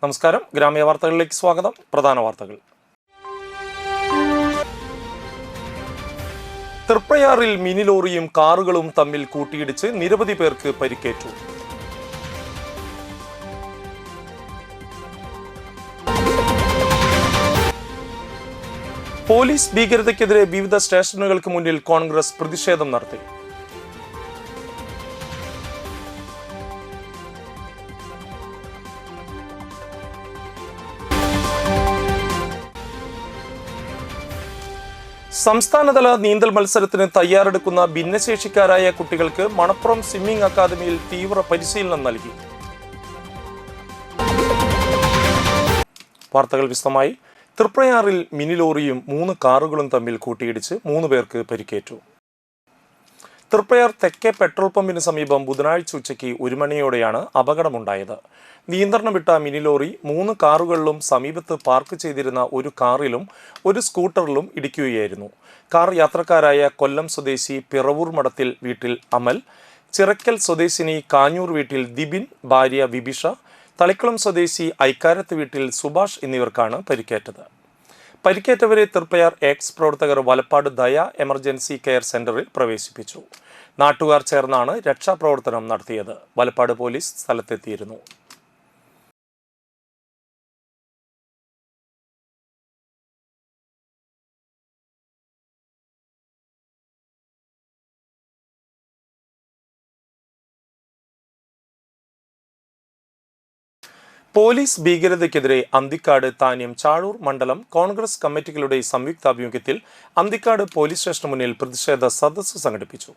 നമസ്കാരം, ഗ്രാമീയ വാർത്തകളിലേക്ക് സ്വാഗതം. പ്രധാന വാർത്തകൾ. തൃപ്രയാറിൽ മിനി ലോറിയും കാറുകളും തമ്മിൽ കൂട്ടിയിടിച്ച് നിരവധി പേർക്ക് പരിക്കേറ്റു. പോലീസ് ഭീകരതയ്ക്കെതിരെ വിവിധ സ്റ്റേഷനുകൾക്ക് മുന്നിൽ കോൺഗ്രസ് പ്രതിഷേധം നടത്തി. സംസ്ഥാനതല നീന്തൽ മത്സരത്തിന് തയ്യാറെടുക്കുന്ന ഭിന്നശേഷിക്കാരായ കുട്ടികൾക്ക് മണപ്പുറം സ്വിമ്മിംഗ് അക്കാദമിയിൽ തീവ്ര പരിശീലനം നൽകി. വാർത്തകൾ വിശദമായി. തൃപ്രയാറിൽ മിനി ലോറിയും 3 കാറുകളും തമ്മിൽ കൂട്ടിയിടിച്ച് 3 പേർക്ക് പരിക്കേറ്റു. തൃപ്രയാർ തെക്കേ പെട്രോൾ പമ്പിന് സമീപം ബുധനാഴ്ച ഉച്ചയ്ക്ക് 1 മണിയോടെയാണ് അപകടമുണ്ടായത്. നിയന്ത്രണം വിട്ട മിനി ലോറി 3 കാറുകളിലും സമീപത്ത് പാർക്ക് ചെയ്തിരുന്ന ഒരു കാറിലും ഒരു സ്കൂട്ടറിലും ഇടിക്കുകയായിരുന്നു. കാർ യാത്രക്കാരായ കൊല്ലം സ്വദേശി പിറവൂർ മഠത്തിൽ വീട്ടിൽ അമൽ, ചിറക്കൽ സ്വദേശിനി കാഞ്ഞൂർ വീട്ടിൽ ദിബിൻ, ഭാര്യ വിബിഷ, തളിക്കുളം സ്വദേശി ഐക്കാരത്ത് വീട്ടിൽ സുഭാഷ് എന്നിവർക്കാണ് പരിക്കേറ്റത്. പരിക്കേറ്റവരെ തൃപ്രയാർ എക്സ് പ്രവർത്തകർ വലപ്പാട് ദയ എമർജൻസി കെയർ സെന്ററിൽ പ്രവേശിപ്പിച്ചു. നാട്ടുകാർ ചേർന്നാണ് രക്ഷാപ്രവർത്തനം നടത്തിയത്. വലപ്പാട് പോലീസ് സ്ഥലത്തെത്തിയിരുന്നു. പോലീസ് ഭീകരതയ്ക്കെതിരെ അന്തിക്കാട്, താന്യം, ചാഴൂർ മണ്ഡലം കോൺഗ്രസ് കമ്മിറ്റികളുടെ സംയുക്താഭിമുഖ്യത്തിൽ അന്തിക്കാട് പോലീസ് സ്റ്റേഷന് മുന്നിൽ പ്രതിഷേധ സദസ്സ് സംഘടിപ്പിച്ചു.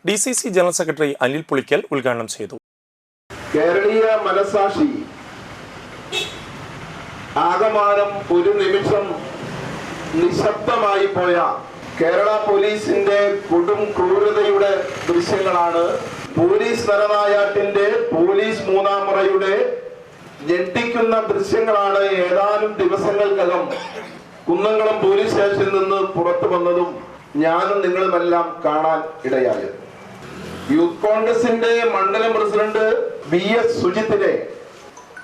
DCC general secretary Anil Pulikkal ഉദ്ഘാടനം ചെയ്തു. കേരളീയ മനസാക്ഷി ആകമാനം ഒരു നിമിഷം നിശബ്ദമായി പോയ കേരള പോലീസിന്റെ കൊടും ക്രൂരതയുടെ ദൃശ്യങ്ങളാണ്. പോലീസ് നരനായാട്ടിന്റെ, പോലീസ് മൂന്നാം മുറയുടെ ഞെട്ടിക്കുന്ന ദൃശ്യങ്ങളാണ് ഏതാനും ദിവസങ്ങൾക്കകം കുന്നംകുളം പോലീസ് സ്റ്റേഷനിൽ നിന്ന് പുറത്തു വന്നതും ഞാനും നിങ്ങളുമെല്ലാം കാണാൻ ഇടയായത്. യൂത്ത് കോൺഗ്രസിന്റെ മണ്ഡലം പ്രസിഡന്റ് BS സുജിത്തിനെ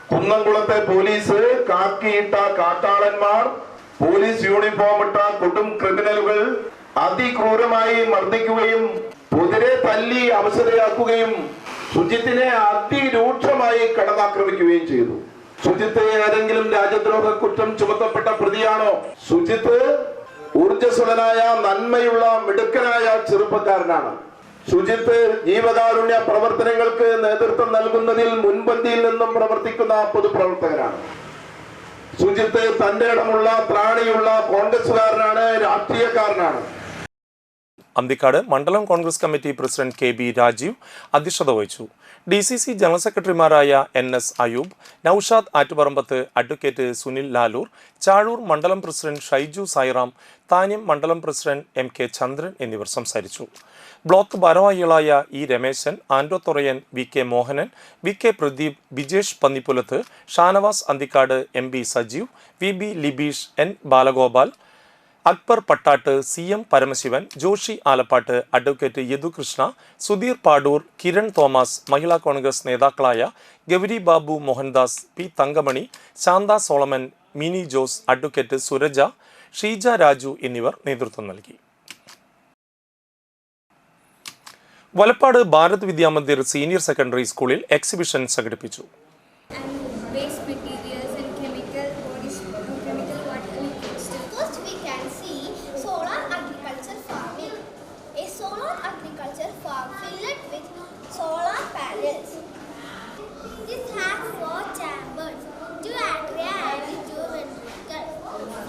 കുന്നംകുളത്തെ പോലീസ് കാക്കിയിട്ട കാട്ടാളന്മാർ, പോലീസ് യൂണിഫോം ഇട്ട കൊടും ക്രിമിനലുകൾ അതിക്രൂരമായി മർദ്ദിക്കുകയും പൊതിരെ തല്ലി അവശതയാക്കുകയും സുജിത്തിനെ അതിരൂക്ഷമായി കടന്നാക്രമിക്കുകയും ചെയ്തു. സുജിത്ത് ഏതെങ്കിലും രാജ്യദ്രോഹ കുറ്റം ചുമത്തപ്പെട്ട പ്രതിയാണോ? സുജിത്ത് ഊർജ്ജസ്വലനായ, നന്മയുള്ള, മിടുക്കനായ ചെറുപ്പക്കാരനാണ്. സുജിത്ത് ജീവകാരുണ്യ പ്രവർത്തനങ്ങൾക്ക് നേതൃത്വം നൽകുന്നതിൽ മുൻപന്തിയിൽ നിന്നും പ്രവർത്തിക്കുന്ന പൊതുപ്രവർത്തകനാണ്. സുജിത്ത് തന്റെ ഇടമുള്ള, ത്രാണിയുള്ള കോൺഗ്രസുകാരനാണ്, രാഷ്ട്രീയക്കാരനാണ്. അന്തിക്കാട് മണ്ഡലം Congress committee president KB Rajeev അധ്യക്ഷത വഹിച്ചു. DCC ജനറൽ സെക്രട്ടറിമാരായ NS അയൂബ്, നൌഷാദ് ആറ്റുപറമ്പത്ത്, അഡ്വക്കേറ്റ് സുനിൽ ലാലൂർ, ചാഴൂർ മണ്ഡലം പ്രസിഡന്റ് ഷൈജു സായിറാം, താന്യം മണ്ഡലം പ്രസിഡന്റ് MK ചന്ദ്രൻ എന്നിവർ സംസാരിച്ചു. ബ്ലോക്ക് ഭാരവാഹികളായ E Rameshan, Anto Thurayan, VK Mohanan, VK Pradeep, Bijesh Pannipulath, Shanavas Anthikad, MB Sajeev, VB Libeesh, N Balagopal, Akbar Pattatt, CM Paramasivan, Joshi Alappatt, advocate Yadukrishna, Sudheer Padoor, Kiran Thomas, Mahila Congress നേതാക്കളായ Gauri Babu, Mohandas, P Thankamani, Shantha Solomon, Mini Jose, advocate Suraja, Sheeja Raju എന്നിവർ നേതൃത്വം നൽകി. വലപ്പാട് ഭാരത് വിദ്യാമന്ദിർ സീനിയർ സെക്കൻഡറി സ്കൂളിൽ എക്സിബിഷൻ സംഘടിപ്പിച്ചു.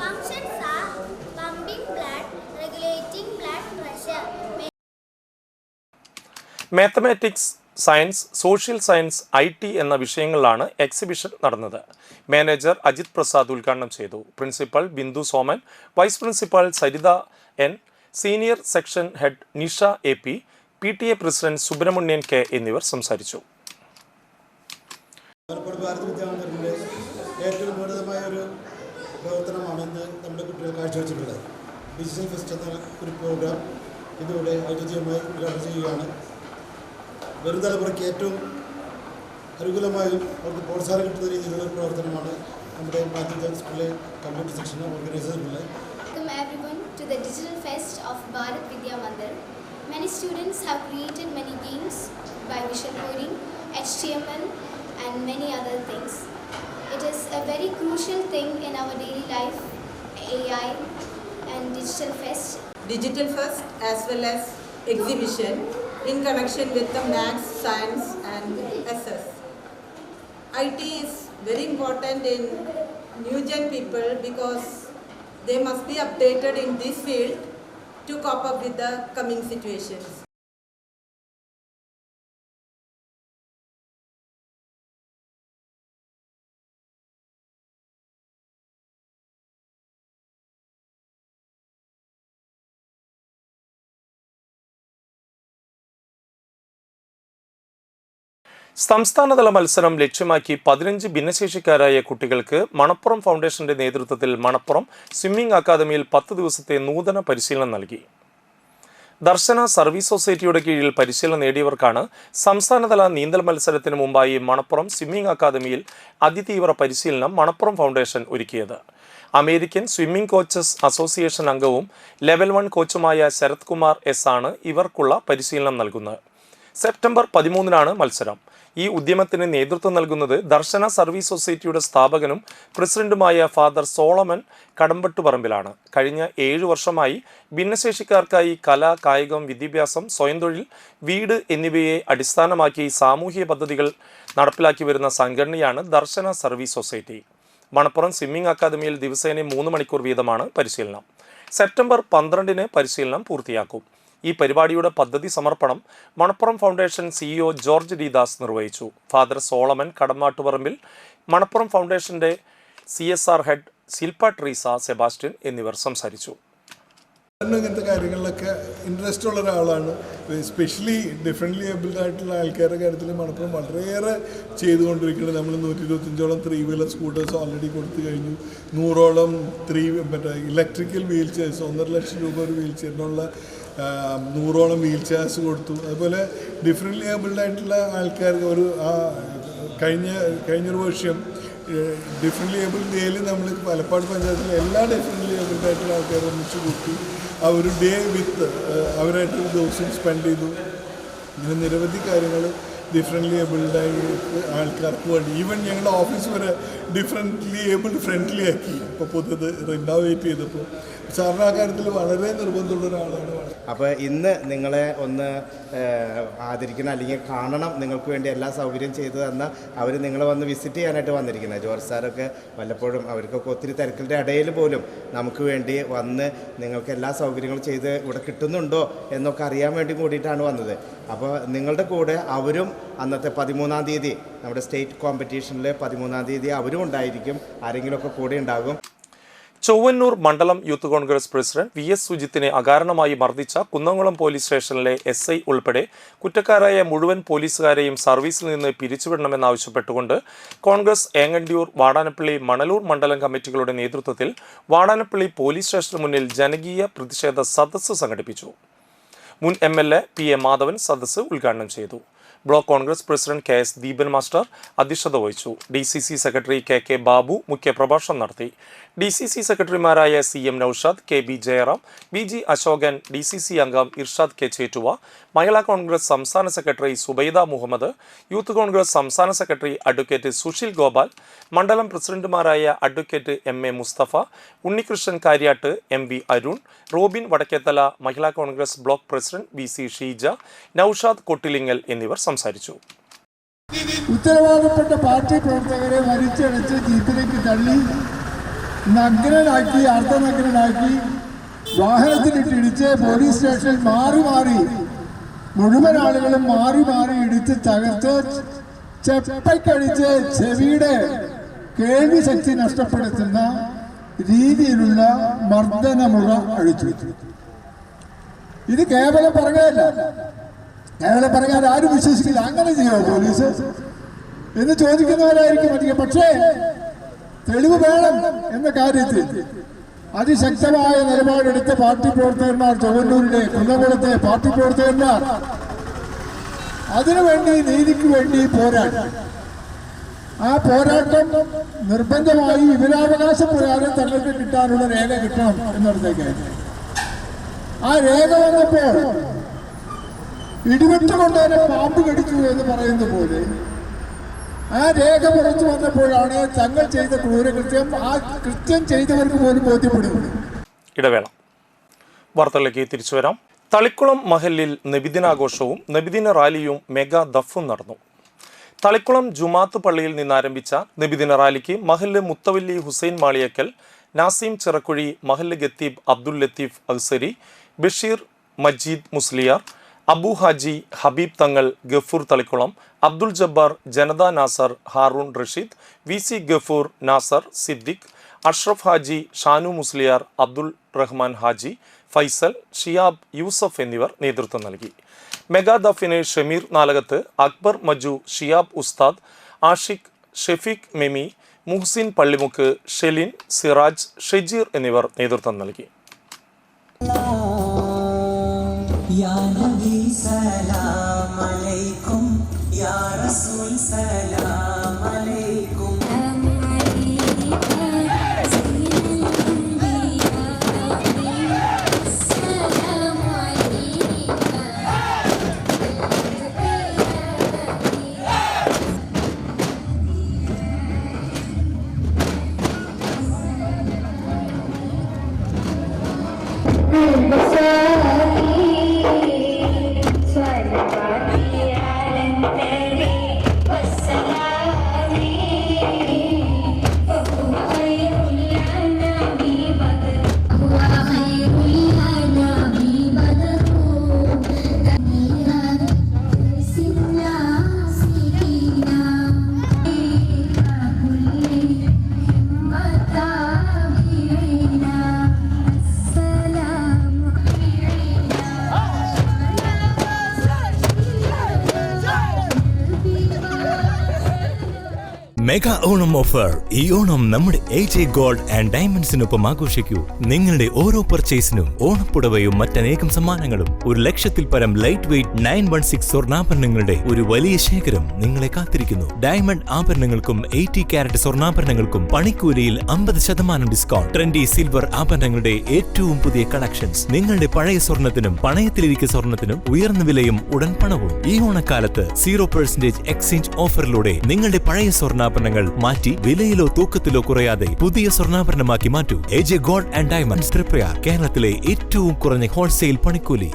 Functions are pumping blood, regulating mathematics, science, social science, IT എന്ന വിഷയങ്ങളിലാണ് എക്സിബിഷൻ നടന്നത്. മാനേജർ അജിത് പ്രസാദ് ഉദ്ഘാടനം ചെയ്തു. Principal Bindu Soman, vice principal Saritha N, senior section head Nisha AP, PTA president Subrahmanyan K എന്നിവർ സംസാരിച്ചു. ഏറ്റവും ഗുരുതരമായ ഒരു പ്രവർത്തനമാണ് ഇന്ന് നമ്മുടെ കുട്ടികൾ കാഴ്ചവെച്ചിട്ടുള്ളത്. ഡിജിറ്റൽ ഫെസ്റ്റ് എന്ന ഒരു പ്രോഗ്രാം ഇതിലൂടെ ഔദ്യോഗികമായി ഉദ്ഘാടനം ചെയ്യുകയാണ്. വരും തലമുറയ്ക്ക് ഏറ്റവും അനുകൂലമായും അവർക്ക് പ്രോത്സാഹനം കിട്ടുന്ന രീതിയിലുള്ള ഒരു പ്രവർത്തനമാണ് നമ്മുടെ മാത്യു സ്കൂളിലെ കമ്പ്യൂട്ടർ സെക്ഷൻ ഓർഗനൈസ് ചെയ്തിട്ടുള്ളത്. Welcome everyone to the Digital Fest of Bharat Vidya Mandir. Many students have created many games by visual coding, HTML and many other things. It is a very crucial thing in our daily life, AI and Digital Fest. Digital Fest as well as exhibition in connection with the maths, science and SS. IT is very important in new gen people because they must be updated in this field to cope up with the coming situations. സംസ്ഥാനതല മത്സരം ലക്ഷ്യമാക്കി 15 ഭിന്നശേഷിക്കാരായ കുട്ടികൾക്ക് മണപ്പുറം ഫൗണ്ടേഷന്റെ നേതൃത്വത്തിൽ Manappuram swimming അക്കാദമിയിൽ 10 ദിവസത്തെ നൂതന പരിശീലനം നൽകി. ദർശന സർവീസ് സൊസൈറ്റിയുടെ കീഴിൽ പരിശീലനം നേടിയവർക്കാണ് സംസ്ഥാനതല നീന്തൽ മത്സരത്തിന് മുമ്പായി മണപ്പുറം സ്വിമ്മിംഗ് അക്കാദമിയിൽ അതിതീവ്ര പരിശീലനം മണപ്പുറം ഫൗണ്ടേഷൻ ഒരുക്കിയത്. അമേരിക്കൻ സ്വിമ്മിംഗ് കോച്ചസ് അസോസിയേഷൻ അംഗവും ലെവൽ 1 കോച്ചുമായ ശരത് കുമാർ S ആണ് ഇവർക്കുള്ള പരിശീലനം നൽകുന്നത്. സെപ്റ്റംബർ 13-നാണ് മത്സരം. ഈ ഉദ്യമത്തിന് നേതൃത്വം നൽകുന്നത് ദർശന സർവീസ് സൊസൈറ്റിയുടെ സ്ഥാപകനും പ്രസിഡന്റുമായ ഫാദർ സോളമൻ കടമ്പട്ടുപറമ്പിലാണ്. കഴിഞ്ഞ 7 വർഷമായി ഭിന്നശേഷിക്കാർക്കായി കല, കായികം, വിദ്യാഭ്യാസം, സ്വയം തൊഴിൽ, വീട് എന്നിവയെ അടിസ്ഥാനമാക്കി സാമൂഹിക പദ്ധതികൾ നടപ്പിലാക്കി വരുന്ന സംഘടനയാണ് ദർശന സർവീസ് സൊസൈറ്റി. മണപ്പുറം സ്വിമ്മിംഗ് അക്കാദമിയിൽ ദിവസേന 3 മണിക്കൂർ വീതമാണ് പരിശീലനം. സെപ്റ്റംബർ 12-ന് പരിശീലനം പൂർത്തിയാക്കും. ഈ പരിപാടിയുടെ പദ്ധതി സമർപ്പണം Manappuram foundation CEO George D Das നിർവഹിച്ചു. ഫാദർ സോളമൻ കടമാട്ടുപറമ്പിൽ, മണപ്പുറം ഫൗണ്ടേഷന്റെ CSR ഹെഡ് ശില്പ ട്രീസ സെബാസ്റ്റ്യൻ എന്നിവർ സംസാരിച്ചു. ഇങ്ങനത്തെ കാര്യങ്ങളിലൊക്കെ ഇൻട്രസ്റ്റ് ഉള്ള ഒരാളാണ്. എസ്പെഷ്യലി ഡിഫറെൻ്റ്ലി ഏബിൾഡ് ആയിട്ടുള്ള ആൾക്കാരുടെ കാര്യത്തിൽ മണപ്പുറം വളരെയേറെ ചെയ്തുകൊണ്ടിരിക്കുന്നത്. നമ്മൾ 125ഓളം 3 വീലർ സ്കൂട്ടേഴ്സ് ഓൾറെഡി കൊടുത്തു കഴിഞ്ഞു. 100ഓളം ഇലക്ട്രിക്കൽ വീൽ ചെയർസ്, 1.5 ലക്ഷം രൂപ ഒരു വീൽ ചെയറിനുള്ള 100ഓളം വീൽ ചെയർസ് കൊടുത്തു. അതുപോലെ ഡിഫറെൻ്റ്ലി ഏബിൾഡ് ആയിട്ടുള്ള ആൾക്കാർക്ക് ഒരു കഴിഞ്ഞൊരു വർഷം ഡിഫറെൻ്റ്ലി ഏബിൾഡ് ഡേയിൽ നമ്മൾ പാലക്കാട് പഞ്ചായത്തിലെ എല്ലാ ഡിഫറെൻ്റ്ലി ഏബിൾഡ് ആയിട്ടുള്ള ആൾക്കാരെ ഒന്നിച്ച് കൂട്ടി ആ ഒരു ഡേ വിത്ത് അവരായിട്ട് ഒരു ദിവസം സ്പെൻഡ് ചെയ്തു. ഇങ്ങനെ നിരവധി കാര്യങ്ങൾ ഡിഫറെൻ്റ്ലി ഏബിൾഡായി ആൾക്കാർക്ക് വേണ്ടി ഈവൻ ഞങ്ങളുടെ ഓഫീസ് വരെ ഡിഫറെൻ്റ്ലി ഏബിൾഡ് ഫ്രണ്ട്ലി ആക്കി. ഇപ്പോൾ പുതിയത് റിനോവേറ്റ് ചെയ്തപ്പോൾ സാറിന് ആ കാര്യത്തിൽ വളരെ നിർബന്ധമുള്ള ഒരാളാണ്. അപ്പോൾ ഇന്ന് നിങ്ങളെ ഒന്ന് ആദരിക്കണം, അല്ലെങ്കിൽ കാണണം, നിങ്ങൾക്ക് വേണ്ടി എല്ലാ സൗകര്യം ചെയ്തു തന്ന അവർ നിങ്ങളെ വന്ന് വിസിറ്റ് ചെയ്യാനായിട്ട് വന്നിരിക്കുന്നത്. ജോർജ് സാറൊക്കെ വല്ലപ്പോഴും അവർക്കൊക്കെ ഒത്തിരി തിരക്കിൻ്റെ ഇടയിൽ പോലും നമുക്ക് വേണ്ടി വന്ന് നിങ്ങൾക്ക് എല്ലാ സൗകര്യങ്ങളും ചെയ്ത് ഇവിടെ കിട്ടുന്നുണ്ടോ എന്നൊക്കെ അറിയാൻ വേണ്ടി കൂടിയിട്ടാണ് വന്നത്. അപ്പോൾ നിങ്ങളുടെ കൂടെ അവരും അന്നത്തെ 13-ാം തീയതി നമ്മുടെ സ്റ്റേറ്റ് കോമ്പറ്റീഷനിൽ 13-ാം തീയതി അവരും ഉണ്ടായിരിക്കും, ആരെങ്കിലുമൊക്കെ കൂടെ ഉണ്ടാകും. ചൊവ്വന്നൂർ മണ്ഡലം യൂത്ത് കോൺഗ്രസ് പ്രസിഡന്റ് VS സുജിത്തിനെ അകാരണമായി മർദ്ദിച്ച കുന്നംകുളം പോലീസ് സ്റ്റേഷനിലെ SI ഉൾപ്പെടെ കുറ്റക്കാരായ മുഴുവൻ പോലീസുകാരെയും സർവീസിൽ നിന്ന് പിരിച്ചുവിടണമെന്നാവശ്യപ്പെട്ടുകൊണ്ട് കോൺഗ്രസ് ഏങ്ങണ്ടിയൂർ, വാടാനപ്പള്ളി, മണലൂർ മണ്ഡലം കമ്മിറ്റികളുടെ നേതൃത്വത്തിൽ വാടാനപ്പള്ളി പോലീസ് സ്റ്റേഷന് മുന്നിൽ ജനകീയ പ്രതിഷേധ സദസ്സ് സംഘടിപ്പിച്ചു. മുൻ MLA PA മാധവൻ സദസ്സ് ഉദ്ഘാടനം ചെയ്തു. Block Congress president KS Deepan master അധ്യക്ഷത വഹിച്ചു. DCC സെക്രട്ടറി KK ബാബു മുഖ്യപ്രഭാഷണം നടത്തി. DCC സെക്രട്ടറിമാരായ CM Naushad, KB Jayaram, BG Ashokan, DCC അംഗം ഇർഷാദ് K ചേറ്റുവ, മഹിളാ കോൺഗ്രസ് സംസ്ഥാന സെക്രട്ടറി സുബൈദ മുഹമ്മദ്, യൂത്ത് കോൺഗ്രസ് സംസ്ഥാന സെക്രട്ടറി അഡ്വക്കേറ്റ് സുശീൽ ഗോപാൽ, മണ്ഡലം പ്രസിഡന്റുമാരായ advocate MA Mustafa, Unnikrishnan Karyatt, MB Arun, Robin Vadakkethala, Mahila Congress block president BC Sheeja, Noushad Kottilingal എന്നിവർ സംസാരിച്ചു. ഉത്തരവാദപ്പെട്ട പാർട്ടി പ്രവർത്തകരെ വലിച്ചടച്ച് ജീപ്പിലേക്ക് തള്ളി നഗ്നനാക്കി, അർദ്ധനഗ്നനാക്കി വാഹനത്തിലിട്ടിടിച്ച് പോലീസ് സ്റ്റേഷൻ മാറി മാറി മുഴുവൻ ആളുകളും മാറി മാറി ഇടിച്ച് തകർത്ത് ചെപ്പക്കടിച്ച് ചെവിയുടെ കേൾവി ശക്തി നഷ്ടപ്പെടുത്തുന്ന രീതിയിലുള്ള മർദ്ദനമുറ അഴിച്ചു. ഇത് കേവലം പറഞ്ഞതല്ല, കേവലം പറഞ്ഞാൽ ആരും വിശ്വസിക്കില്ല. അങ്ങനെ ചെയ്യുമോ പോലീസ് എന്ന് ചോദിക്കുന്നവരായിരിക്കും അധികം. പക്ഷേ തെളിവ് വേണം എന്ന കാര്യത്തിൽ അതിശക്തമായ നിലപാടെടുത്ത പാർട്ടി പ്രവർത്തകന്മാർ, ചൊവ്വന്നൂരിലെ കുന്നംകുളത്തെ പാർട്ടി പ്രവർത്തകന്മാർ അതിനുവേണ്ടി, നീതിക്ക് വേണ്ടി പോരാടി. ആ പോരാട്ടം നിർബന്ധമായി വിവരാവകാശ പ്രകാരം തങ്ങൾക്ക് കിട്ടാനുള്ള രേഖ കിട്ടണം എന്നിടത്തേക്കായിരുന്നു. ആ രേഖ വന്നപ്പോൾ ഇടിവെട്ടുകൊണ്ട് തന്നെ പാമ്പ് കടിച്ചു എന്ന് പറയുന്ന പോലെ ആ രേഖ പുറത്തു വന്നപ്പോഴാണ് തങ്ങൾ ചെയ്ത ക്രൂരകൃത്യം ആ കൃത്യം ചെയ്തവർക്ക് പോലും ബോധ്യപ്പെടുന്നത്. ഇടവേള. വാർത്തകളിലേക്ക് തിരിച്ചു വരാം. തളിക്കുളം മഹലിൽ നബിദിനാഘോഷവും നബിദിന റാലിയും മെഗാ ദഫും നടന്നു. തളിക്കുളം ജുമാത്ത് പള്ളിയിൽ നിന്നാരംഭിച്ച നബിദിന റാലിക്ക് മഹല്ല് മുത്തവല്ലി ഹുസൈൻ മാളിയക്കൽ, നാസിം ചിറക്കുഴി, മഹല്ല് ഖത്തീബ് അബ്ദുൽ ലത്തീഫ് അഹ്സരി, ബഷീർ മജീദ് മുസ്ലിയാർ, അബു ഹാജി, ഹബീബ് തങ്ങൾ, ഗഫൂർ തളിക്കുളം, അബ്ദുൽ ജബ്ബാർ, ജനത നാസർ, ഹാറൂൺ റഷീദ്, VC ഗഫൂർ, നാസർ, സിദ്ദിഖ്, അഷ്റഫ് ഹാജി, ഷാനു മുസ്ലിയാർ, അബ്ദുൽ റഹ്മാൻ ഹാജി, ഫൈസൽ, ഷിയാബ്, യൂസഫ് എന്നിവർ നേതൃത്വം നൽകി. മെഗാ ദഫിന് ഷമീർ നാലകത്ത്, അക്ബർ മജു, ഷിയാബ് ഉസ്താദ്, ആഷിഖ്, ഷെഫീഖ് മെമി, മുഹ്സിൻ പള്ളിമുക്ക്, ഷെലിൻ, സിറാജ്, ഷെജീർ എന്നിവർ നേതൃത്വം നൽകി. या नबी सलाम अलैकुम, या रसूल सलाम अलैकुम. Mega Onam offer. ഈ ഓണം നമ്മുടെ AJ ഗോൾഡ് ആൻഡ് ഡയമണ്ട്സിനൊപ്പം ആഘോഷിക്കൂ. നിങ്ങളുടെ ഓരോ പർച്ചേസിനും ഓണപ്പുടവയും മറ്റനേകം സമ്മാനങ്ങളും 1,00,000-ൽ പരം ലൈറ്റ് വെയ്റ്റ് 916 സ്വർണ്ണാഭരണങ്ങളുടെ ഒരു വലിയ ശേഖരം നിങ്ങളെ കാത്തിരിക്കുന്നു. ഡയമണ്ട് ആഭരണങ്ങൾക്കും 80 കാരറ്റ് സ്വർണ്ണാഭരണങ്ങൾക്കും പണിക്കൂലിയിൽ 50% ഡിസ്കൗണ്ട്. ട്രെൻഡി സിൽവർ ആഭരണങ്ങളുടെ ഏറ്റവും പുതിയ കളക്ഷൻസ്. നിങ്ങളുടെ പഴയ സ്വർണത്തിനും പണയത്തിലിരിക്കുന്ന സ്വർണത്തിനും ഉയർന്ന വിലയും ഉടൻ പണവും. ഈ ഓണക്കാലത്ത് 0% എക്സ്ചേഞ്ച് ഓഫറിലൂടെ നിങ്ങളുടെ പഴയ സ്വർണ്ണാഭരണങ്ങൾ മാറ്റി വിലയിലോ തൂക്കത്തിലോ കുറയാതെ പുതിയ സ്വർണ്ണാഭരണമാക്കി മാറ്റൂ. AJ gold and diamonds, Thriprayar. കേരളത്തിലെ ഏറ്റവും കുറഞ്ഞ ഹോൾസെയിൽ പണിക്കൂലി.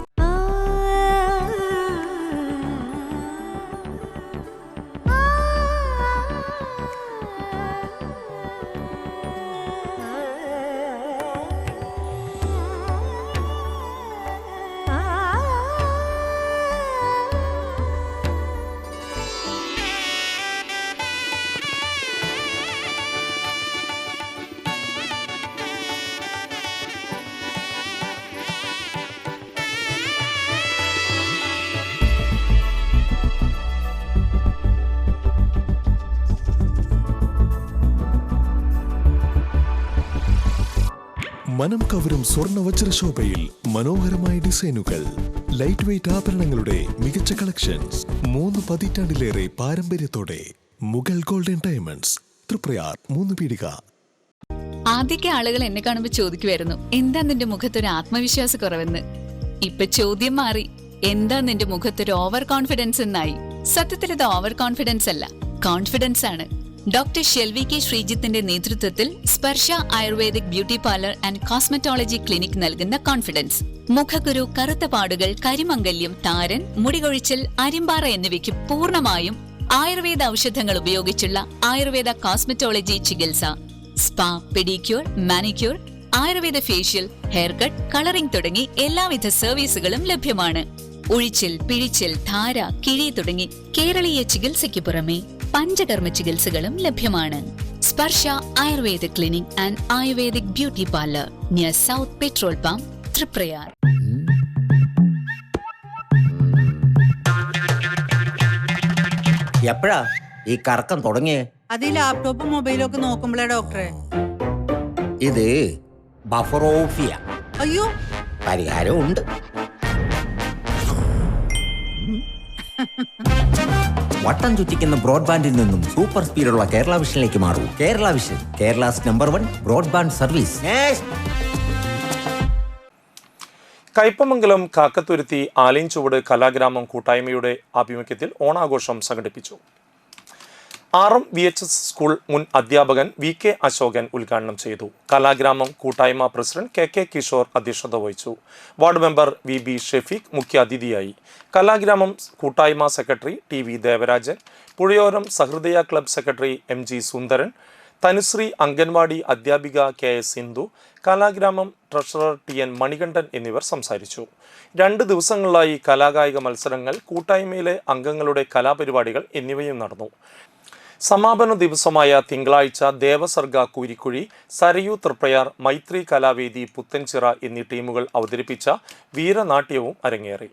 മനം കവരും സ്വർണ്ണ വജ്രശോഭയിൽ മനോഹരമായ ഡിസൈനുകൾ, ലൈറ്റ് വെയ്റ്റ് ആഭരണങ്ങളുടെ മികച്ച കളക്ഷൻസ്. 3 പതിറ്റാണ്ടിലേറെ പാരമ്പര്യത്തോടെ മുഗൾ ഗോൾഡൻ ഡയമണ്ട്സ്, തൃപ്രയാർ, 3 പീടിക. ആദ്യമൊക്കെ ആളുകൾ എന്നെ കാണുമ്പോൾ ചോദിക്കുമായിരുന്നു, എന്താ നിന്റെ മുഖത്തൊരു ആത്മവിശ്വാസ കുറവെന്ന്. ഇപ്പൊ ചോദ്യം മാറി, എന്താ നിന്റെ മുഖത്തൊരു ഓവർ കോൺഫിഡൻസ് എന്നായി. സത്യത്തിൽ ഇത് ഓവർ കോൺഫിഡൻസ് അല്ല, കോൺഫിഡൻസ് ആണ്. ഡോക്ടർ ഷെൽവി കെ ശ്രീജിത്തിന്റെ നേതൃത്വത്തിൽ Sparsha ayurvedic beauty parlour and cosmetology clinic നൽകുന്ന കോൺഫിഡൻസ്. മുഖക്കുരു, കറുത്ത പാടുകൾ, കരിമംഗല്യം, താരൻ, മുടികൊഴിച്ചൽ, അരിമ്പാറ എന്നിവയ്ക്ക് പൂർണ്ണമായും ആയുർവേദ ഔഷധങ്ങൾ ഉപയോഗിച്ചുള്ള ആയുർവേദ കോസ്മെറ്റോളജി ചികിത്സ. Spa, pedicure, manicure, Ayurveda facial, hair cut, colouring തുടങ്ങി എല്ലാവിധ സർവീസുകളും ലഭ്യമാണ്. ഉഴിച്ചിൽ, പിഴിച്ചിൽ, ധാര, കിഴി തുടങ്ങി കേരളീയ ചികിത്സയ്ക്ക് പുറമെ പഞ്ചകർമ്മ ചികിത്സകളും ലഭ്യമാണ്. Sparsha ayurveda clinic and ayurvedic beauty parlour near south petrol pump, Triprayar. എപ്പോഴാ ഈ കറക്കം തുടങ്ങിയേ? അത് ഈ ലാപ്ടോപ്പും മൊബൈലും ഒക്കെ നോക്കുമ്പോഴേ ഡോക്ടറെ. ഇത് ബഫറോഫിയ. അയ്യോ, പരിഹാരം ഉണ്ട്. വട്ടം ചുറ്റിക്കുന്ന ബ്രോഡ്ബാൻഡിൽ നിന്നും സൂപ്പർ സ്പീഡുള്ള കേരള വിഷനിലേക്ക് മാറൂ. Kerala vision, Kerala's number 1 broadband service. Kaipamangalam Kakkathuruthi Aleenchuvadu Kalagramam കൂട്ടായ്മയുടെ ആഭിമുഖ്യത്തിൽ ഓണാഘോഷം സംഘടിപ്പിച്ചു. VHS സ്കൂൾ മുൻ അധ്യാപകൻ VK അശോകൻ ഉദ്ഘാടനം ചെയ്തു. കലാഗ്രാമം കൂട്ടായ്മ പ്രസിഡന്റ് KK കിഷോർ അധ്യക്ഷത വഹിച്ചു. വാർഡ് മെമ്പർ VB ഷെഫീഖ് മുഖ്യാതിഥിയായി. കലാഗ്രാമം കൂട്ടായ്മ സെക്രട്ടറി TV ദേവരാജൻ, പുഴയോരം സഹൃദയ ക്ലബ് സെക്രട്ടറി MG സുന്ദരൻ, തനുശ്രീ അംഗൻവാടി അധ്യാപിക KS Sindhu, കലാഗ്രാമം treasurer TN Manikandan എന്നിവർ സംസാരിച്ചു. 2 ദിവസങ്ങളിലായി കലാകായിക മത്സരങ്ങൾ, കൂട്ടായ്മയിലെ അംഗങ്ങളുടെ കലാപരിപാടികൾ എന്നിവയും നടന്നു. സമാപന ദിവസമായ തിങ്കളാഴ്ച ദേവസർഗ കൂരിക്കുഴി, സരയൂ തൃപ്രയാർ, മൈത്രി കലാവേദി പുത്തൻചിറ എന്നീ ടീമുകൾ അവതരിപ്പിച്ച വീരനാട്യവും അരങ്ങേറി.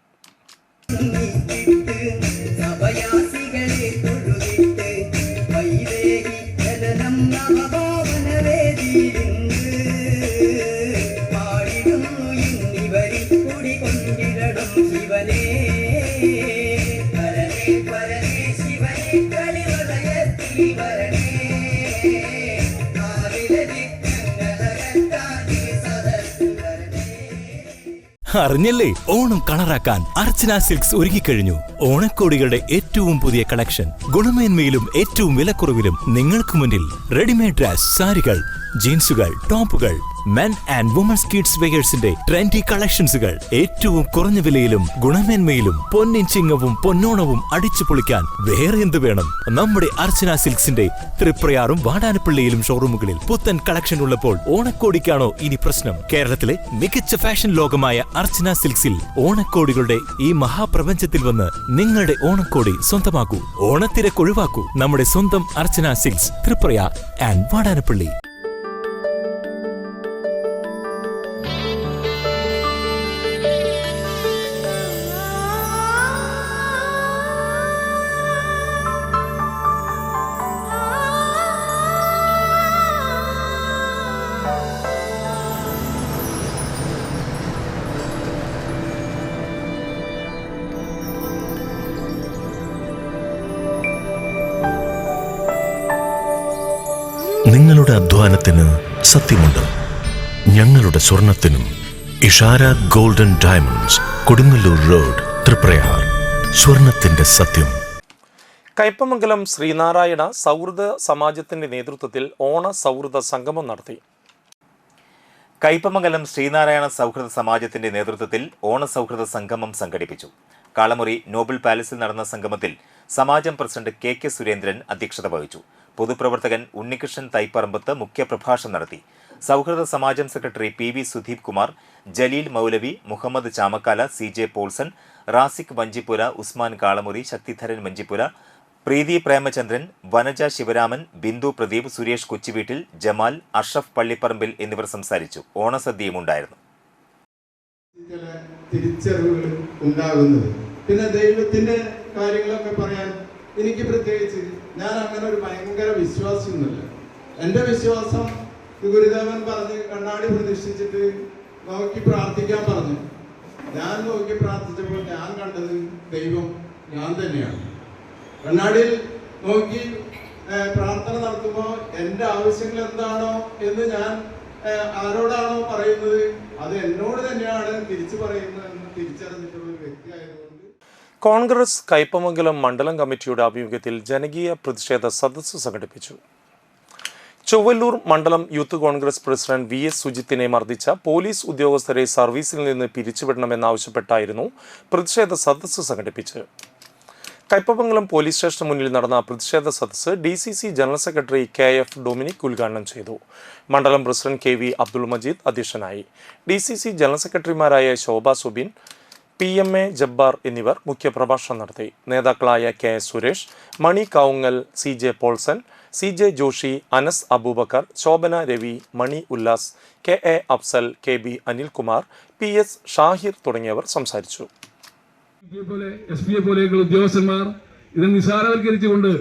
അറിഞ്ഞല്ലേ, ഓണം കളറാക്കാൻ അർച്ചന സിൽക്സ് ഒരുങ്ങിക്കഴിഞ്ഞു. ഓണക്കോടികളുടെ ഏറ്റവും പുതിയ കളക്ഷൻ, ഗുണമേന്മയിലും ഏറ്റവും വിലക്കുറവിലും നിങ്ങൾക്ക് മുന്നിൽ. റെഡിമെയ്ഡ് ഡ്രസ്, സാരികൾ, ജീൻസുകൾ, ടോപ്പുകൾ, മെൻ ആൻഡ് വുമൻസ് കിഡ്സ് വെയേഴ്സിന്റെ ട്രെൻഡി കളക്ഷൻസുകൾ ഏറ്റവും കുറഞ്ഞ വിലയിലും ഗുണമേന്മയിലും. പൊന്നിൻ ചിങ്ങവും പൊന്നോണവും അടിച്ചു പൊളിക്കാൻ വേറെ എന്ത് വേണം? നമ്മുടെ അർച്ചന സിൽക്സിന്റെ തൃപ്രയാറും വാടാനപ്പള്ളിയിലും ഷോറൂമുകളിൽ പുത്തൻ കളക്ഷൻ ഉള്ളപ്പോൾ ഓണക്കോടിക്കാണോ ഇനി പ്രശ്നം? കേരളത്തിലെ മികച്ച ഫാഷൻ ലോകമായ അർച്ചന സിൽക്സിൽ ഓണക്കോടികളുടെ ഈ മഹാപ്രപഞ്ചത്തിൽ വന്ന് നിങ്ങളുടെ ഓണക്കോടി സ്വന്തമാക്കൂ. ഓണത്തിരക്കൊഴിവാക്കൂ. നമ്മുടെ സ്വന്തം അർച്ചന സിൽക്സ്, തൃപ്രയാർ ആൻഡ് വാടാനപ്പള്ളി. നിങ്ങളുടെ അധ്വാനത്തിന് സത്യമുണ്ട്. ഞങ്ങളുടെ സ്വർണത്തിനും. Ishara golden diamonds, Kodungallur road, Triprayar. സ്വർണത്തിന്റെ സത്യം. കയ്പമംഗലം ശ്രീനാരായണ സൗഹൃദ സമാജത്തിന്റെ നേതൃത്വത്തിൽ ഓണ സൗഹൃദ സംഗമം നടത്തി. കയ്പമംഗലം ശ്രീനാരായണ സൗഹൃദ സമാജത്തിന്റെ നേതൃത്വത്തിൽ ഓണസൗഹൃദ സംഗമം സംഘടിപ്പിച്ചു. കാളമുറി നോബിൾ പാലസിൽ നടന്ന സംഗമത്തിൽ സമാജം പ്രസിഡന്റ് KK സുരേന്ദ്രൻ അധ്യക്ഷത വഹിച്ചു. പൊതുപ്രവർത്തകൻ ഉണ്ണികൃഷ്ണൻ തൈപ്പറമ്പത്ത് മുഖ്യപ്രഭാഷണം നടത്തി. സൗഹൃദ സമാജം സെക്രട്ടറി PV സുധീപ് കുമാർ, ജലീൽ മൗലവി, മുഹമ്മദ് ചാമക്കാല, CJ പോൾസൺ, റാസിക് വഞ്ചിപ്പുര, ഉസ്മാൻ കാളമുറി, ശക്തിധരൻ വഞ്ചിപ്പുര, പ്രീതി പ്രേമചന്ദ്രൻ, വനജ ശിവരാമൻ, ബിന്ദു പ്രദീപ്, സുരേഷ് കൊച്ചിവീട്ടിൽ, ജമാൽ, അഷ്റഫ് പള്ളിപ്പറമ്പിൽ എന്നിവർ സംസാരിച്ചു. ഓണസദ്യയും ഉണ്ടായിരുന്നു. തിരിച്ചറിവുകൾ ഉണ്ടാകുന്നത്. പിന്നെ ദൈവത്തിന്റെ കാര്യങ്ങളൊക്കെ പറയാൻ എനിക്ക് പ്രത്യേകിച്ച്, ഞാൻ അങ്ങനെ ഒരു ഭയങ്കര വിശ്വാസിയൊന്നുമില്ല. എൻ്റെ വിശ്വാസം ഗുരുദേവൻ പറഞ്ഞ് കണ്ണാടി പ്രതിഷ്ഠിച്ചിട്ട് നോക്കി പ്രാർത്ഥിക്കാൻ പറഞ്ഞു. ഞാൻ നോക്കി പ്രാർത്ഥിച്ചപ്പോൾ ഞാൻ കണ്ടത് ദൈവം ഞാൻ തന്നെയാണ്. കണ്ണാടിയിൽ നോക്കി പ്രാർത്ഥന നടത്തുമ്പോൾ എൻ്റെ ആവശ്യങ്ങൾ എന്താണോ എന്ന് ഞാൻ ആരോടാണോ പറയുന്നത് അത് എന്നോട് തന്നെയാണ് തിരിച്ചു പറയുന്നത് എന്ന് തിരിച്ചറിഞ്ഞിട്ടുള്ള ഒരു വ്യക്തിയായതുകൊണ്ട് കോൺഗ്രസ് കയ്പമംഗലം മണ്ഡലം കമ്മിറ്റിയുടെ ആഭിമുഖ്യത്തിൽ ജനകീയ പ്രതിഷേധ സദസ്സ് സംഘടിപ്പിച്ചു. ചൊവ്വല്ലൂർ മണ്ഡലം യൂത്ത് കോൺഗ്രസ് പ്രസിഡന്റ് VS സുജിത്തിനെ മർദ്ദിച്ച പോലീസ് ഉദ്യോഗസ്ഥരെ സർവീസിൽ നിന്ന് പിരിച്ചുവിടണമെന്നാവശ്യപ്പെട്ടായിരുന്നു പ്രതിഷേധ സദസ്സ് സംഘടിപ്പിച്ചത്. കയ്പമംഗലം പോലീസ് സ്റ്റേഷന് മുന്നിൽ നടന്ന പ്രതിഷേധ സദസ്സ് DCC general secretary KF Dominic ഉദ്ഘാടനം ചെയ്തു. മണ്ഡലം പ്രസിഡന്റ് KV അബ്ദുൾ മജീദ് അധ്യക്ഷനായി. DCC ജനറൽ സെക്രട്ടറിമാരായ ശോഭ സുബിൻ, PMA ജബ്ബാർ എന്നിവർ മുഖ്യപ്രഭാഷണം നടത്തി. നേതാക്കളായ KS സുരേഷ്, മണി കാവുങ്ങൽ, CJ പോൾസൺ, CJ ജോഷി, അനസ് അബൂബക്കർ, ശോഭന രവി, മണി Ullas, KA Afsal, KB Anilkumar, PS Shahir തുടങ്ങിയവർ സംസാരിച്ചു. പോലെയുള്ള ഉദ്യോഗസ്ഥന്മാർ ഇത് നിസ്സാരവൽക്കരിച്ചുകൊണ്ട്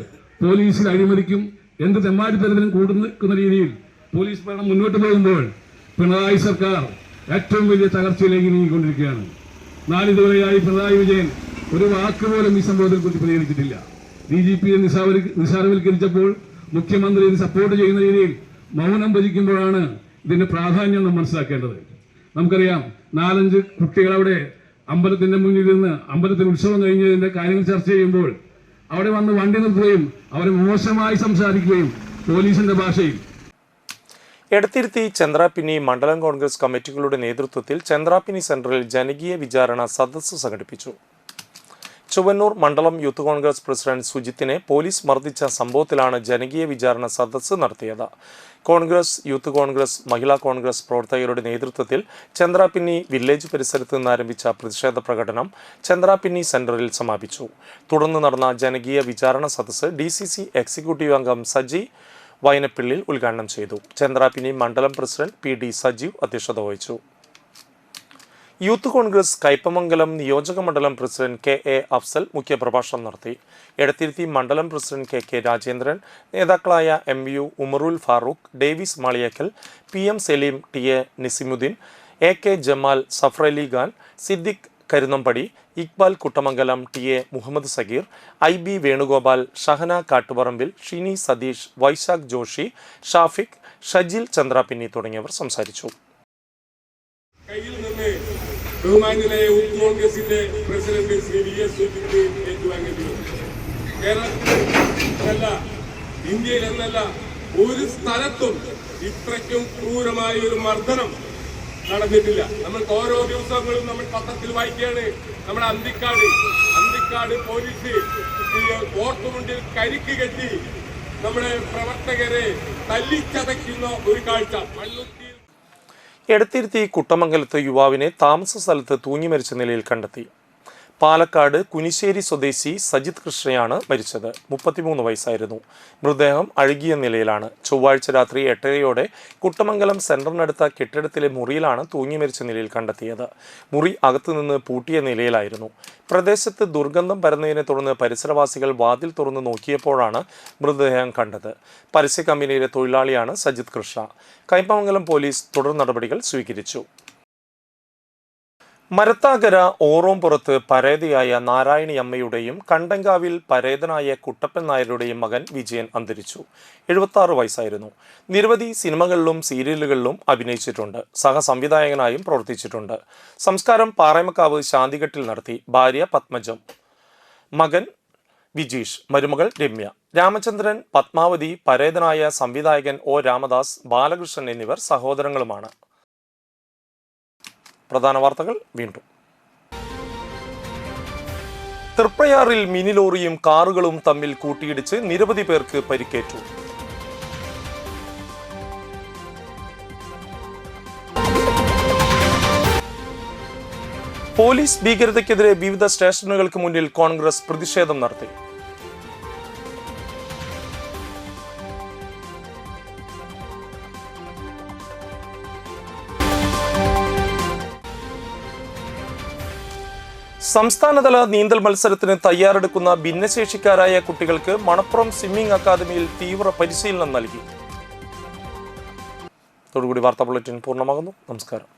പോലീസിൽ അഴിമതിക്കും എന്ത് തെമ്മാടിത്തരത്തിനും കൂടുന്ന രീതിയിൽ പോലീസ് ഭരണം മുന്നോട്ട് പോകുമ്പോൾ പിണറായി സർക്കാർ ഏറ്റവും വലിയ തകർച്ചയിലേക്ക് നീങ്ങിക്കൊണ്ടിരിക്കുകയാണ്. നാളിതുവരെയായി പിണറായി വിജയൻ ഒരു വാക്കുപോലും ഈ സംഭവത്തെ കുറിച്ച് പ്രതികരിച്ചിട്ടില്ല. DGP നിസ്സാരവൽക്കരിച്ചപ്പോൾ മുഖ്യമന്ത്രി ഇത് സപ്പോർട്ട് ചെയ്യുന്ന രീതിയിൽ മൗനം ഭജിക്കുമ്പോഴാണ് ഇതിന്റെ പ്രാധാന്യം നാം മനസ്സിലാക്കേണ്ടത്. നമുക്കറിയാം, 4-5 കുട്ടികൾ അവിടെ അമ്പലത്തിന്റെ മുന്നിൽ നിന്ന് അമ്പലത്തിൽ ഉത്സവം കഴിഞ്ഞതിന്റെ കാര്യങ്ങൾ ചർച്ച ചെയ്യുമ്പോൾ അവിടെ വന്ന് വണ്ടി നിർത്തുകയും അവരെ മോശമായി സംസാരിക്കുകയും പോലീസിന്റെ ഭാഷയിൽ. എടത്തിരുത്തി ചന്ദ്രാപിന്നി മണ്ഡലം കോൺഗ്രസ് കമ്മിറ്റികളുടെ നേതൃത്വത്തിൽ ചന്ദ്രാപിന്നി സെന്ററിൽ ജനകീയ വിചാരണ സദസ്സ് സംഘടിപ്പിച്ചു. ചൊവ്വന്നൂർ മണ്ഡലം യൂത്ത് കോൺഗ്രസ് പ്രസിഡന്റ് സുജിത്തിനെ പോലീസ് മർദ്ദിച്ച സംഭവത്തിലാണ് ജനകീയ വിചാരണ സദസ്സ് നടത്തിയത്. കോൺഗ്രസ്, യൂത്ത് കോൺഗ്രസ്, മഹിളാ കോൺഗ്രസ് പ്രവർത്തകരുടെ നേതൃത്വത്തിൽ ചന്ദ്രാപിന്നി വില്ലേജ് പരിസരത്ത് നിന്ന് ആരംഭിച്ച പ്രതിഷേധ പ്രകടനം ചന്ദ്രാപിന്നി സെന്ററിൽ സമാപിച്ചു. തുടർന്ന് നടന്ന ജനകീയ വിചാരണ സദസ്സ് DCC എക്സിക്യൂട്ടീവ് അംഗം സജി വയനപ്പിള്ളിൽ ഉദ്ഘാടനം ചെയ്തു. ചന്ദ്രാപിന്നി മണ്ഡലം പ്രസിഡന്റ് PD സജീവ് അധ്യക്ഷത വഹിച്ചു. യൂത്ത് കോൺഗ്രസ് കയ്പമംഗലം നിയോജക മണ്ഡലം പ്രസിഡന്റ് KA അഫ്സൽ മുഖ്യപ്രഭാഷണം നടത്തി. എടത്തിരുത്തി മണ്ഡലം പ്രസിഡന്റ് KK രാജേന്ദ്രൻ, നേതാക്കളായ MU Umarul Farooq, Davis Maliyekkal, PM Saleem, TA Nizimuddeen, AK Jamal, Safrali Khan, Siddique Karunnampadi, Iqbal Kuttamangalam, TA Muhammad Sageer, IB Venugopal, Shahana Kattuparambil, Shini Satheesh, Vaishakh Joshi, Shafiq, Shajil Chandrapinni തുടങ്ങിയവർ സംസാരിച്ചു. ബഹുമാന്യനായ യൂത്ത് കോൺഗ്രസിന്റെ പ്രസിഡന്റ് ശ്രീ VS സുജിത്ത് ഏറ്റുവാങ്ങിയിട്ടുണ്ട്. കേരളത്തിലല്ല, ഇന്ത്യയിൽ എന്നല്ല, ഒരു സ്ഥലത്തും ഇത്രയ്ക്കും ക്രൂരമായ ഒരു മർദ്ദനം നടന്നിട്ടില്ല. നമ്മൾക്ക് ഓരോ ദിവസങ്ങളും നമ്മൾ പത്രത്തിൽ വായിക്കുകയാണ്. നമ്മുടെ അന്തിക്കാട് പോലീസ് കോർട്ടുമുണ്ടിൽ കരിക്ക് കെട്ടി നമ്മുടെ പ്രവർത്തകരെ തല്ലിച്ചതയ്ക്കുന്ന ഒരു കാഴ്ച. എടത്തിരുത്തി കുട്ടമംഗലത്ത് യുവാവിനെ താമസ സ്ഥലത്ത് തൂങ്ങി മരിച്ച നിലയിൽ കണ്ടെത്തി. പാലക്കാട് കുനിശ്ശേരി സ്വദേശി സജിത് കൃഷ്ണയാണ് മരിച്ചത്. 33 വയസ്സായിരുന്നു. മൃതദേഹം അഴുകിയ നിലയിലാണ്. ചൊവ്വാഴ്ച രാത്രി 8:30 കുട്ടമംഗലം സെന്ററിനടുത്ത കെട്ടിടത്തിലെ മുറിയിലാണ് തൂങ്ങി മരിച്ച നിലയിൽ കണ്ടെത്തിയത്. മുറി അകത്തുനിന്ന് പൂട്ടിയ നിലയിലായിരുന്നു. പ്രദേശത്ത് ദുർഗന്ധം പരന്നതിനെ തുടർന്ന് പരിസരവാസികൾ വാതിൽ തുറന്ന് നോക്കിയപ്പോഴാണ് മൃതദേഹം കണ്ടത്. പരസ്യ കമ്പനിയിലെ തൊഴിലാളിയാണ് സജിത് കൃഷ്ണ. കയ്പമംഗലം പോലീസ് തുടർ നടപടികൾ സ്വീകരിച്ചു. മരത്താകര ഓറോംപുറത്ത് പരേതയായ നാരായണി അമ്മയുടെയും കണ്ടങ്കാവിൽ പരേതനായ കുട്ടപ്പൻ നായരുടെയും മകൻ വിജയൻ അന്തരിച്ചു. 76 വയസ്സായിരുന്നു. നിരവധി സിനിമകളിലും സീരിയലുകളിലും അഭിനയിച്ചിട്ടുണ്ട്. സഹസംവിധായകനായും പ്രവർത്തിച്ചിട്ടുണ്ട്. സംസ്കാരം പാറേമക്കാവ് ശാന്തിഘട്ടിൽ നടത്തി. ഭാര്യ പത്മജം, മകൻ വിജീഷ്, മരുമകൾ രമ്യ. രാമചന്ദ്രൻ, പത്മാവതി, പരേതനായ സംവിധായകൻ O രാമദാസ്, ബാലകൃഷ്ണൻ എന്നിവർ സഹോദരങ്ങളുമാണ്. പ്രധാന വാർത്തകൾ വീണ്ടും. തൃപ്രയാറിൽ മിനി ലോറിയും കാറുകളും തമ്മിൽ കൂട്ടിയിടിച്ച് നിരവധി പേർക്ക് പരിക്കേറ്റു. പോലീസ് ഭീകരതയ്ക്കെതിരെ വിവിധ സ്റ്റേഷനുകൾക്ക് മുന്നിൽ കോൺഗ്രസ് പ്രതിഷേധം നടത്തി. സംസ്ഥാനതല നീന്തൽ മത്സരത്തിന് തയ്യാറെടുക്കുന്ന ഭിന്നശേഷിക്കാരായ കുട്ടികൾക്ക് മണപ്പുറം സ്വിമ്മിംഗ് അക്കാദമിയിൽ തീവ്ര പരിശീലനം നൽകി. ഇതോടുകൂടി വാർത്താ ബുള്ളറ്റിൻ പൂർണ്ണമാകുന്നു. നമസ്കാരം.